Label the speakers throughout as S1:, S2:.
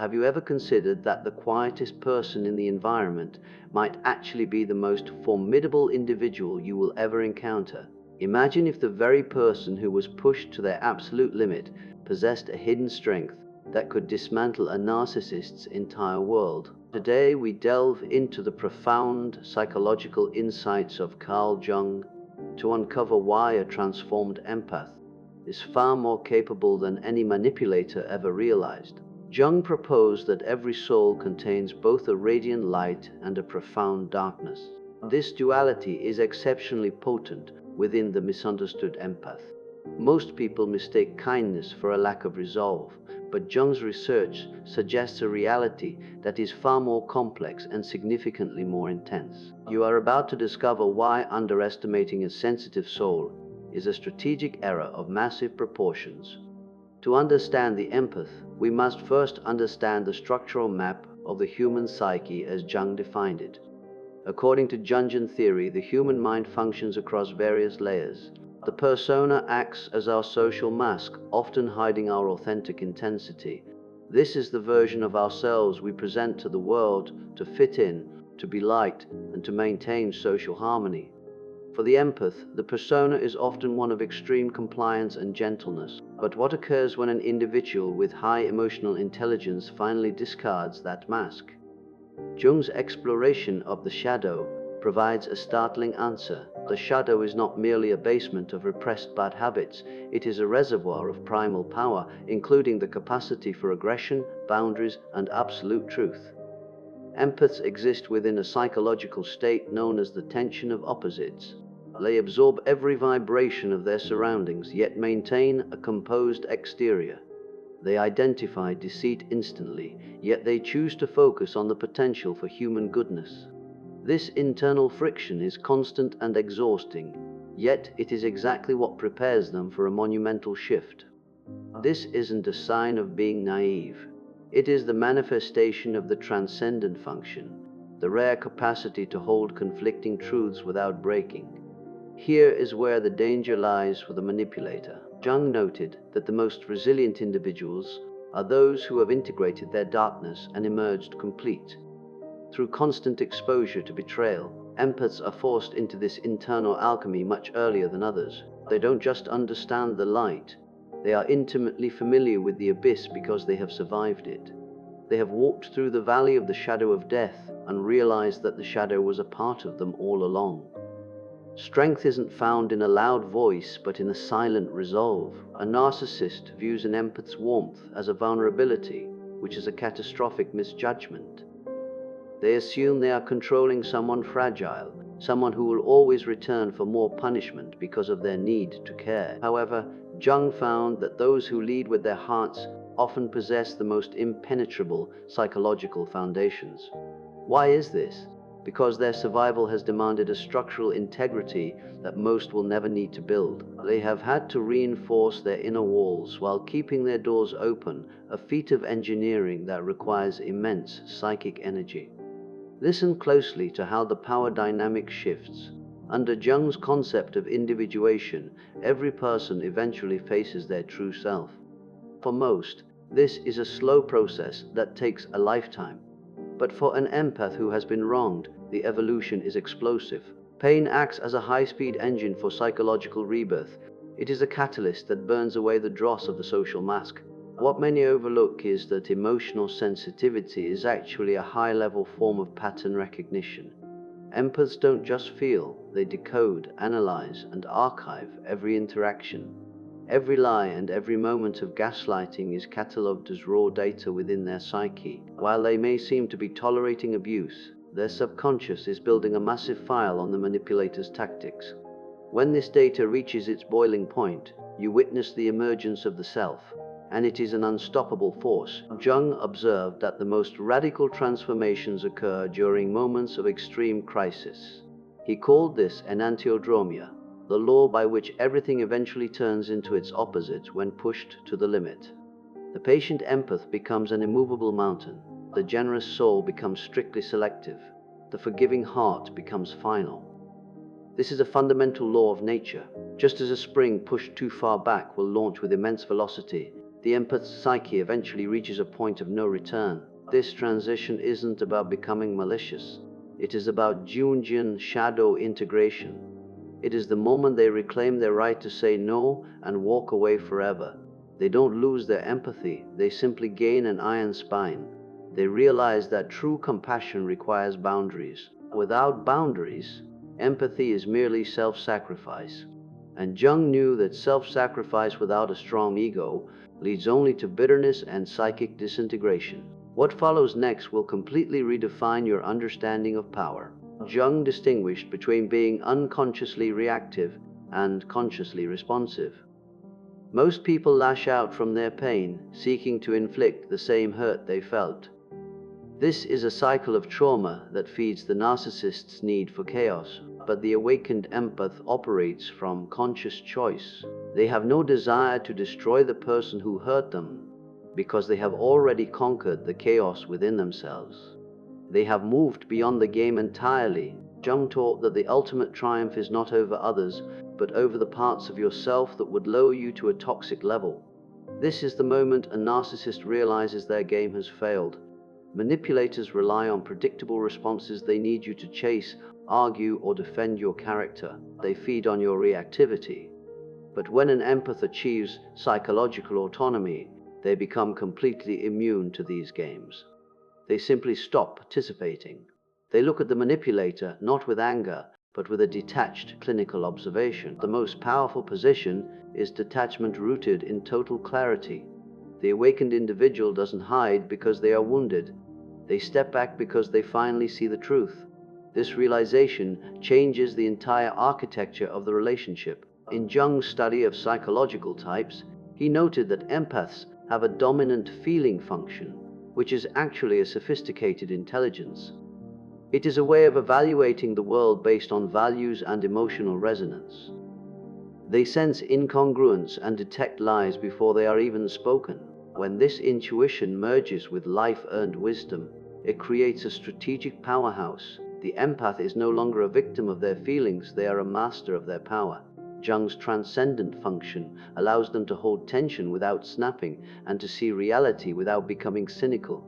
S1: Have you ever considered that the quietest person in the environment might actually be the most formidable individual you will ever encounter? Imagine if the very person who was pushed to their absolute limit possessed a hidden strength that could dismantle a narcissist's entire world. Today we delve into the profound psychological insights of Carl Jung to uncover why a transformed empath is far more capable than any manipulator ever realized. Jung proposed that every soul contains both a radiant light and a profound darkness. This duality is exceptionally potent within the misunderstood empath. Most people mistake kindness for a lack of resolve, but Jung's research suggests a reality that is far more complex and significantly more intense. You are about to discover why underestimating a sensitive soul is a strategic error of massive proportions. To understand the empath, we must first understand the structural map of the human psyche as Jung defined it. According to Jungian theory, the human mind functions across various layers. The persona acts as our social mask, often hiding our authentic intensity. This is the version of ourselves we present to the world to fit in, to be liked, and to maintain social harmony. For the empath, the persona is often one of extreme compliance and gentleness. But what occurs when an individual with high emotional intelligence finally discards that mask? Jung's exploration of the shadow provides a startling answer. The shadow is not merely a basement of repressed bad habits, it is a reservoir of primal power, including the capacity for aggression, boundaries, and absolute truth. Empaths exist within a psychological state known as the tension of opposites. They absorb every vibration of their surroundings, yet maintain a composed exterior. They identify deceit instantly, yet they choose to focus on the potential for human goodness. This internal friction is constant and exhausting, yet it is exactly what prepares them for a monumental shift. This isn't a sign of being naive. It is the manifestation of the transcendent function, the rare capacity to hold conflicting truths without breaking. Here is where the danger lies for the manipulator. Jung noted that the most resilient individuals are those who have integrated their darkness and emerged complete. Through constant exposure to betrayal, empaths are forced into this internal alchemy much earlier than others. They don't just understand the light, they are intimately familiar with the abyss because they have survived it. They have walked through the valley of the shadow of death and realized that the shadow was a part of them all along. Strength isn't found in a loud voice, but in a silent resolve. A narcissist views an empath's warmth as a vulnerability, which is a catastrophic misjudgment. They assume they are controlling someone fragile, someone who will always return for more punishment because of their need to care. However, Jung found that those who lead with their hearts often possess the most impenetrable psychological foundations. Why is this? Because their survival has demanded a structural integrity that most will never need to build. They have had to reinforce their inner walls while keeping their doors open, a feat of engineering that requires immense psychic energy. Listen closely to how the power dynamic shifts. Under Jung's concept of individuation, every person eventually faces their true self. For most, this is a slow process that takes a lifetime. But for an empath who has been wronged, the evolution is explosive. Pain acts as a high-speed engine for psychological rebirth. It is a catalyst that burns away the dross of the social mask. What many overlook is that emotional sensitivity is actually a high-level form of pattern recognition. Empaths don't just feel, they decode, analyze, and archive every interaction. Every lie and every moment of gaslighting is catalogued as raw data within their psyche. While they may seem to be tolerating abuse, their subconscious is building a massive file on the manipulator's tactics. When this data reaches its boiling point, you witness the emergence of the self, and it is an unstoppable force. Jung observed that the most radical transformations occur during moments of extreme crisis. He called this enantiodromia, the law by which everything eventually turns into its opposite when pushed to the limit. The patient empath becomes an immovable mountain. The generous soul becomes strictly selective. The forgiving heart becomes final. This is a fundamental law of nature. Just as a spring pushed too far back will launch with immense velocity, The empath's psyche eventually reaches a point of no return. This transition isn't about becoming malicious. It is about Jungian shadow integration. It is the moment they reclaim their right to say no and walk away forever. They don't lose their empathy, they simply gain an iron spine. They realize that true compassion requires boundaries. Without boundaries, empathy is merely self-sacrifice. And Jung knew that self-sacrifice without a strong ego leads only to bitterness and psychic disintegration. What follows next will completely redefine your understanding of power. Jung distinguished between being unconsciously reactive and consciously responsive. Most people lash out from their pain, seeking to inflict the same hurt they felt. This is a cycle of trauma that feeds the narcissist's need for chaos, but the awakened empath operates from conscious choice. They have no desire to destroy the person who hurt them, because they have already conquered the chaos within themselves. They have moved beyond the game entirely. Jung taught that the ultimate triumph is not over others, but over the parts of yourself that would lower you to a toxic level. This is the moment a narcissist realizes their game has failed. Manipulators rely on predictable responses. They need you to chase, argue, or defend your character. They feed on your reactivity. But when an empath achieves psychological autonomy, they become completely immune to these games. They simply stop participating. They look at the manipulator not with anger, but with a detached clinical observation. The most powerful position is detachment rooted in total clarity. The awakened individual doesn't hide because they are wounded. They step back because they finally see the truth. This realization changes the entire architecture of the relationship. In Jung's study of psychological types, he noted that empaths have a dominant feeling function, which is actually a sophisticated intelligence. It is a way of evaluating the world based on values and emotional resonance. They sense incongruence and detect lies before they are even spoken. When this intuition merges with life-earned wisdom, it creates a strategic powerhouse. The empath is no longer a victim of their feelings, they are a master of their power. Jung's transcendent function allows them to hold tension without snapping and to see reality without becoming cynical.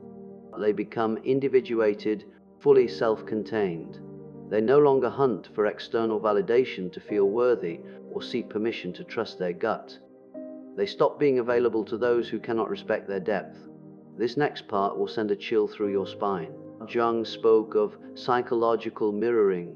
S1: They become individuated, fully self-contained. They no longer hunt for external validation to feel worthy or seek permission to trust their gut. They stop being available to those who cannot respect their depth. This next part will send a chill through your spine. Jung spoke of psychological mirroring.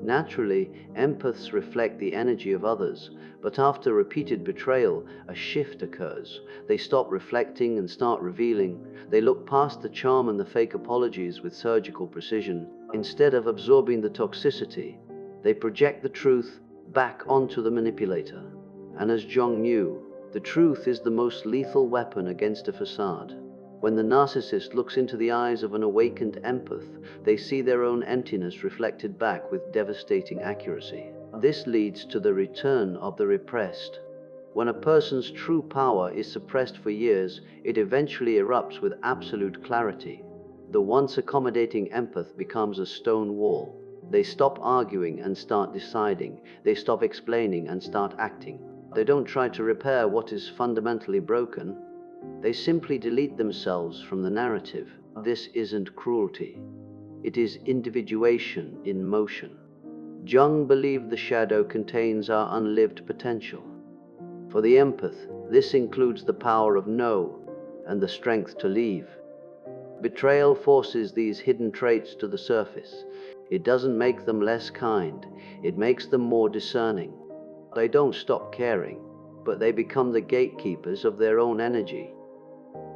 S1: Naturally, empaths reflect the energy of others, but after repeated betrayal, a shift occurs. They stop reflecting and start revealing. They look past the charm and the fake apologies with surgical precision. Instead of absorbing the toxicity, they project the truth back onto the manipulator. And as Jung knew, the truth is the most lethal weapon against a facade. When the narcissist looks into the eyes of an awakened empath, they see their own emptiness reflected back with devastating accuracy. This leads to the return of the repressed. When a person's true power is suppressed for years, it eventually erupts with absolute clarity. The once accommodating empath becomes a stone wall. They stop arguing and start deciding. They stop explaining and start acting. They don't try to repair what is fundamentally broken. They simply delete themselves from the narrative. This isn't cruelty. It is individuation in motion. Jung believed the shadow contains our unlived potential. For the empath, this includes the power of no and the strength to leave. Betrayal forces these hidden traits to the surface. It doesn't make them less kind, it makes them more discerning. They don't stop caring, but they become the gatekeepers of their own energy.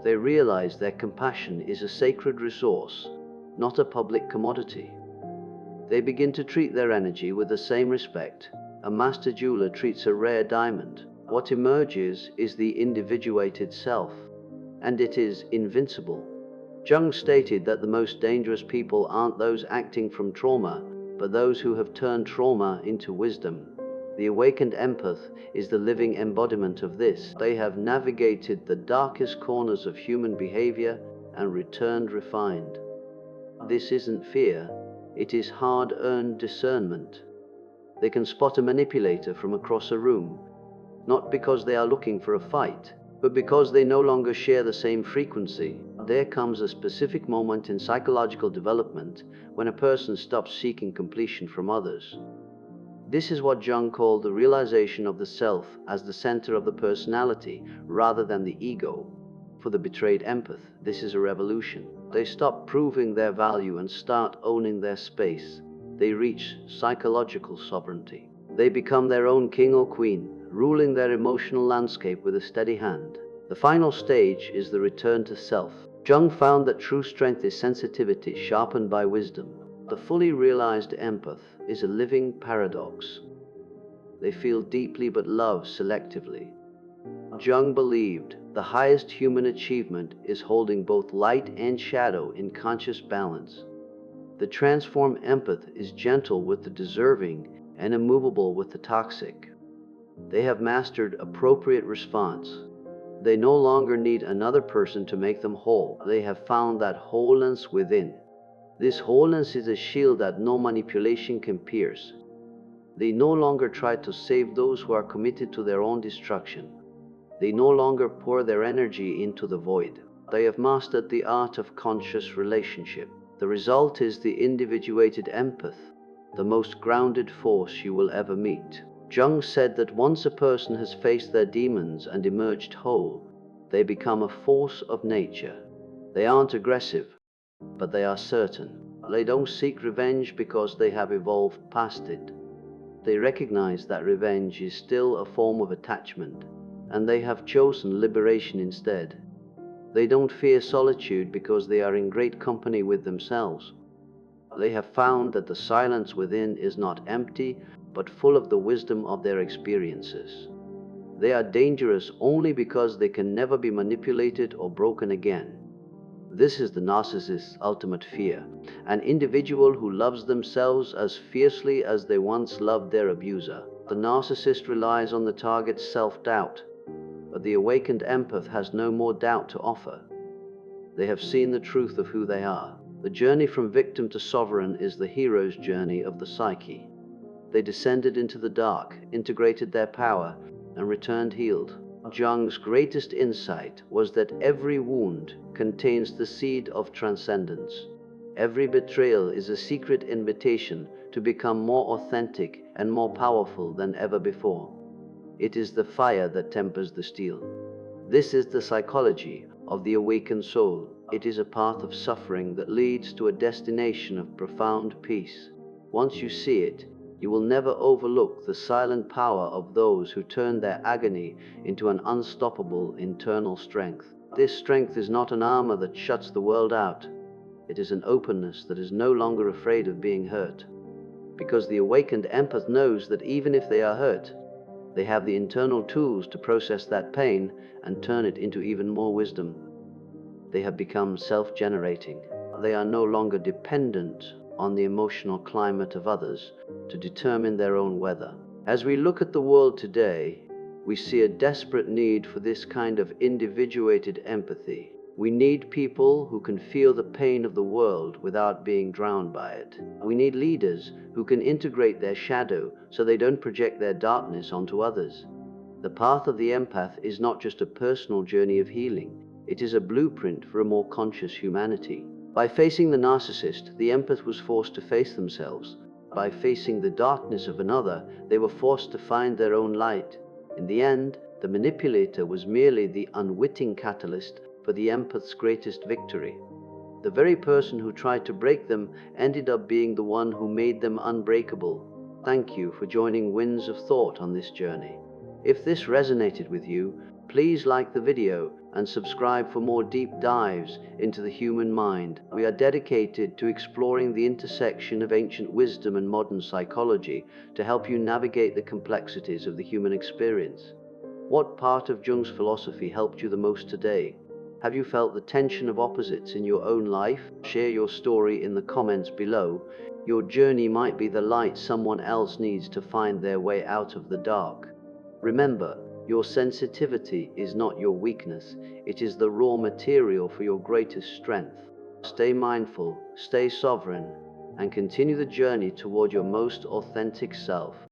S1: They realize their compassion is a sacred resource, not a public commodity. They begin to treat their energy with the same respect a master jeweler treats a rare diamond. What emerges is the individuated self, and it is invincible. Jung stated that the most dangerous people aren't those acting from trauma, but those who have turned trauma into wisdom. The awakened empath is the living embodiment of this. They have navigated the darkest corners of human behavior and returned refined. This isn't fear, it is hard-earned discernment. They can spot a manipulator from across a room, not because they are looking for a fight, but because they no longer share the same frequency. There comes a specific moment in psychological development when a person stops seeking completion from others. This is what Jung called the realization of the self as the center of the personality rather than the ego. For the betrayed empath, this is a revolution. They stop proving their value and start owning their space. They reach psychological sovereignty. They become their own king or queen, ruling their emotional landscape with a steady hand. The final stage is the return to self. Jung found that true strength is sensitivity sharpened by wisdom. The fully realized empath is a living paradox. They feel deeply but love selectively. Jung believed the highest human achievement is holding both light and shadow in conscious balance. The transformed empath is gentle with the deserving and immovable with the toxic. They have mastered appropriate response. They no longer need another person to make them whole. They have found that wholeness within. This wholeness is a shield that no manipulation can pierce. They no longer try to save those who are committed to their own destruction. They no longer pour their energy into the void. They have mastered the art of conscious relationship. The result is the individuated empath, the most grounded force you will ever meet. Jung said that once a person has faced their demons and emerged whole, they become a force of nature. They aren't aggressive, but they are certain. They don't seek revenge because they have evolved past it. They recognize that revenge is still a form of attachment, and they have chosen liberation instead. They don't fear solitude because they are in great company with themselves. They have found that the silence within is not empty, but full of the wisdom of their experiences. They are dangerous only because they can never be manipulated or broken again. This is the narcissist's ultimate fear, an individual who loves themselves as fiercely as they once loved their abuser. The narcissist relies on the target's self-doubt, but the awakened empath has no more doubt to offer. They have seen the truth of who they are. The journey from victim to sovereign is the hero's journey of the psyche. They descended into the dark, integrated their power, and returned healed. Jung's greatest insight was that every wound contains the seed of transcendence. Every betrayal is a secret invitation to become more authentic and more powerful than ever before. It is the fire that tempers the steel. This is the psychology of the awakened soul. It is a path of suffering that leads to a destination of profound peace. Once you see it, you will never overlook the silent power of those who turn their agony into an unstoppable internal strength. This strength is not an armor that shuts the world out. It is an openness that is no longer afraid of being hurt. Because the awakened empath knows that even if they are hurt, they have the internal tools to process that pain and turn it into even more wisdom. They have become self-generating. They are no longer dependent on the emotional climate of others to determine their own weather. As we look at the world today, we see a desperate need for this kind of individuated empathy. We need people who can feel the pain of the world without being drowned by it. We need leaders who can integrate their shadow so they don't project their darkness onto others. The path of the empath is not just a personal journey of healing. It is a blueprint for a more conscious humanity. By facing the narcissist, the empath was forced to face themselves. By facing the darkness of another, they were forced to find their own light. In the end, the manipulator was merely the unwitting catalyst for the empath's greatest victory. The very person who tried to break them ended up being the one who made them unbreakable. Thank you for joining Winds of Thought on this journey. If this resonated with you, please like the video and subscribe for more deep dives into the human mind. We are dedicated to exploring the intersection of ancient wisdom and modern psychology to help you navigate the complexities of the human experience. What part of Jung's philosophy helped you the most today? Have you felt the tension of opposites in your own life? Share your story in the comments below. Your journey might be the light someone else needs to find their way out of the dark. Remember, your sensitivity is not your weakness. It is the raw material for your greatest strength. Stay mindful, stay sovereign, and continue the journey toward your most authentic self.